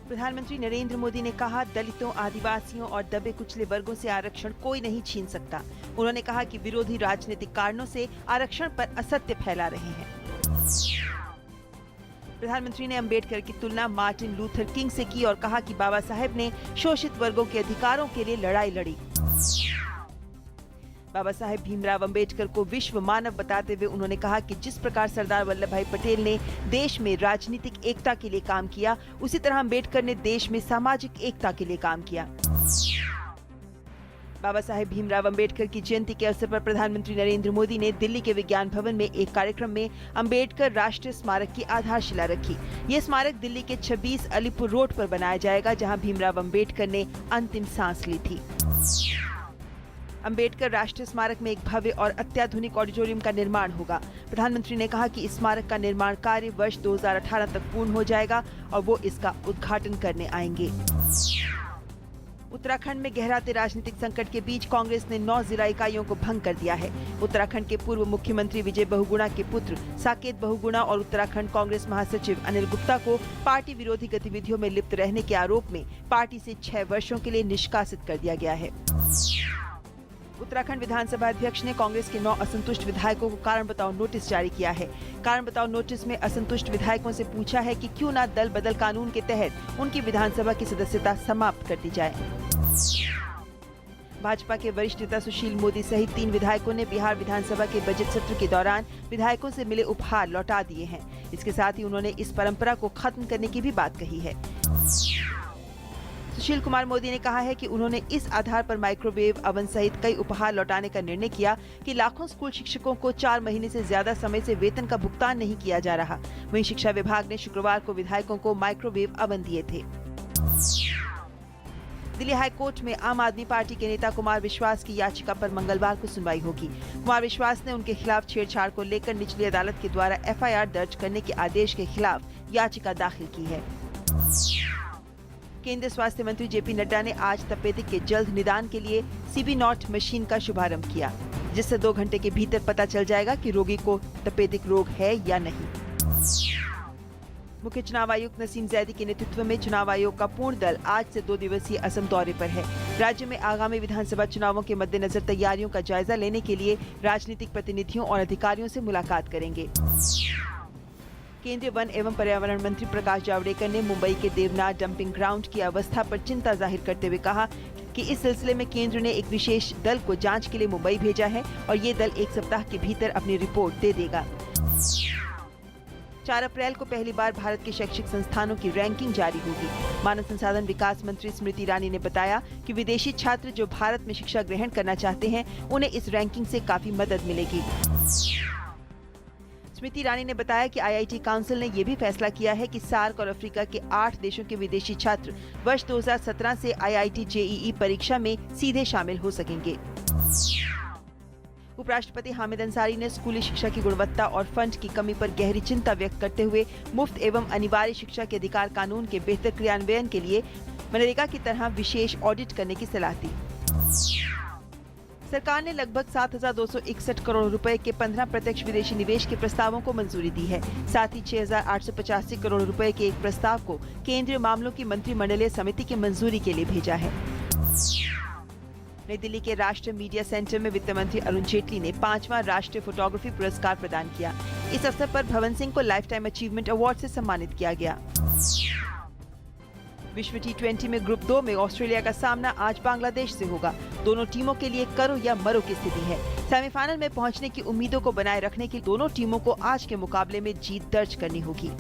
प्रधानमंत्री नरेंद्र मोदी ने कहा, दलितों, आदिवासियों और दबे कुचले वर्गों से आरक्षण कोई नहीं छीन सकता। उन्होंने कहा कि विरोधी राजनीतिक कारणों से आरक्षण पर असत्य फैला रहे हैं। प्रधानमंत्री ने अंबेडकर की तुलना मार्टिन लूथर किंग से की और कहा कि बाबा साहेब ने शोषित वर्गों के अधिकारों के लिए लड़ाई लड़ी। बाबा साहेब भीमराव अंबेडकर को विश्व मानव बताते हुए उन्होंने कहा कि जिस प्रकार सरदार वल्लभ भाई पटेल ने देश में राजनीतिक एकता के लिए काम किया, उसी तरह अंबेडकर ने देश में सामाजिक एकता के लिए काम किया। बाबा साहेब भीमराव अंबेडकर की जयंती के अवसर पर प्रधानमंत्री नरेंद्र मोदी ने दिल्ली के विज्ञान भवन में एक कार्यक्रम में अंबेडकर राष्ट्रीय स्मारक की आधारशिला रखी। ये स्मारक दिल्ली के 26 अलीपुर रोड पर बनाया जाएगा, जहां भीमराव अंबेडकर ने अंतिम सांस ली थी। अंबेडकर राष्ट्रीय स्मारक में एक भव्य और अत्याधुनिक ऑडिटोरियम का निर्माण होगा। प्रधानमंत्री ने कहा कि इस स्मारक का निर्माण कार्य वर्ष 2018 तक पूर्ण हो जाएगा और वो इसका उद्घाटन करने आएंगे। उत्तराखंड में गहराते राजनीतिक संकट के बीच कांग्रेस ने 9 जिला इकाइयों को भंग कर दिया है। उत्तराखंड के पूर्व मुख्यमंत्री विजय बहुगुणा के पुत्र साकेत बहुगुणा और उत्तराखंड कांग्रेस महासचिव अनिल गुप्ता को पार्टी विरोधी गतिविधियों में लिप्त रहने के आरोप में पार्टी से 6 वर्षों के लिए निष्कासित कर दिया गया है। उत्तराखंड विधानसभा अध्यक्ष ने कांग्रेस के 9 असंतुष्ट विधायकों को कारण बताओ नोटिस जारी किया है। कारण बताओ नोटिस में असंतुष्ट विधायकों से पूछा है कि क्यों ना दल बदल कानून के तहत उनकी विधानसभा की सदस्यता समाप्त कर दी जाए। भाजपा के वरिष्ठ नेता सुशील मोदी सहित 3 विधायकों ने बिहार विधानसभा के बजट सत्र के दौरान विधायकों से मिले उपहार लौटा दिए हैं। इसके साथ ही उन्होंने इस परंपरा को खत्म करने की भी बात कही है। सुशील कुमार मोदी ने कहा है कि उन्होंने इस आधार पर माइक्रोवेव ओवन सहित कई उपहार लौटाने का निर्णय किया कि लाखों स्कूल शिक्षकों को 4 महीने से ज्यादा समय से वेतन का भुगतान नहीं किया जा रहा। वहीं शिक्षा विभाग ने शुक्रवार को विधायकों को माइक्रोवेव ओवन दिए थे। दिल्ली हाई कोर्ट में आम आदमी पार्टी के नेता कुमार विश्वास की याचिका पर मंगलवार को सुनवाई होगी। कुमार विश्वास ने उनके खिलाफ छेड़छाड़ को लेकर निचली अदालत के द्वारा एफआईआर दर्ज करने के आदेश के खिलाफ याचिका दाखिल की है। केंद्रीय स्वास्थ्य मंत्री जेपी नड्डा ने आज तपेदिक के जल्द निदान के लिए सीबी नॉट मशीन का शुभारंभ किया, जिससे 2 घंटे के भीतर पता चल जाएगा कि रोगी को तपेदिक रोग है या नहीं। मुख्य चुनाव आयुक्त नसीम जैदी के नेतृत्व में चुनाव आयोग का पूर्ण दल आज से 2 दिवसीय असम दौरे पर है। राज्य में आगामी विधानसभा चुनावों के मद्देनजर तैयारियों का जायजा लेने के लिए राजनीतिक प्रतिनिधियों और अधिकारियों से मुलाकात करेंगे। केंद्रीय वन एवं पर्यावरण मंत्री प्रकाश जावड़ेकर ने मुंबई के देवनाथ डंपिंग ग्राउंड की अवस्था पर चिंता जाहिर करते हुए कहा कि इस सिलसिले में केंद्र ने एक विशेष दल को जांच के लिए मुंबई भेजा है और ये दल 1 सप्ताह के भीतर अपनी रिपोर्ट दे देगा। 4 अप्रैल को पहली बार भारत के शैक्षिक संस्थानों की रैंकिंग जारी होगी। मानव संसाधन विकास मंत्री स्मृति ईरानी ने बताया कि विदेशी छात्र जो भारत में शिक्षा ग्रहण करना चाहते हैं, उन्हें इस रैंकिंग से काफी मदद मिलेगी। स्मृति ईरानी ने बताया कि आईआईटी काउंसिल ने यह भी फैसला किया है कि सार्क और अफ्रीका के 8 देशों के विदेशी छात्र वर्ष 2017 से आईआईटी जेईई परीक्षा में सीधे शामिल हो सकेंगे। उपराष्ट्रपति हामिद अंसारी ने स्कूली शिक्षा की गुणवत्ता और फंड की कमी पर गहरी चिंता व्यक्त करते हुए मुफ्त एवं अनिवार्य शिक्षा के अधिकार कानून के बेहतर क्रियान्वयन के लिए मनरेगा की तरह विशेष ऑडिट करने की सलाह दी। सरकार ने लगभग 7,261 करोड़ रुपए के 15 प्रत्यक्ष विदेशी निवेश के प्रस्तावों को मंजूरी दी है। साथ ही 6,885 करोड़ रुपए के एक प्रस्ताव को केंद्रीय मामलों की मंत्रिमंडलीय समिति की मंजूरी के लिए भेजा है। नई दिल्ली के राष्ट्रीय मीडिया सेंटर में वित्त मंत्री अरुण जेटली ने 5वां राष्ट्रीय फोटोग्राफी पुरस्कार प्रदान किया। इस अवसर पर भवन सिंह को लाइफ टाइम अचीवमेंट अवार्ड से सम्मानित किया गया। विश्व T20 में ग्रुप 2 में ऑस्ट्रेलिया का सामना आज बांग्लादेश से होगा। दोनों टीमों के लिए करो या मरो की स्थिति है। सेमीफाइनल में पहुंचने की उम्मीदों को बनाए रखने के लिए दोनों टीमों को आज के मुकाबले में जीत दर्ज करनी होगी।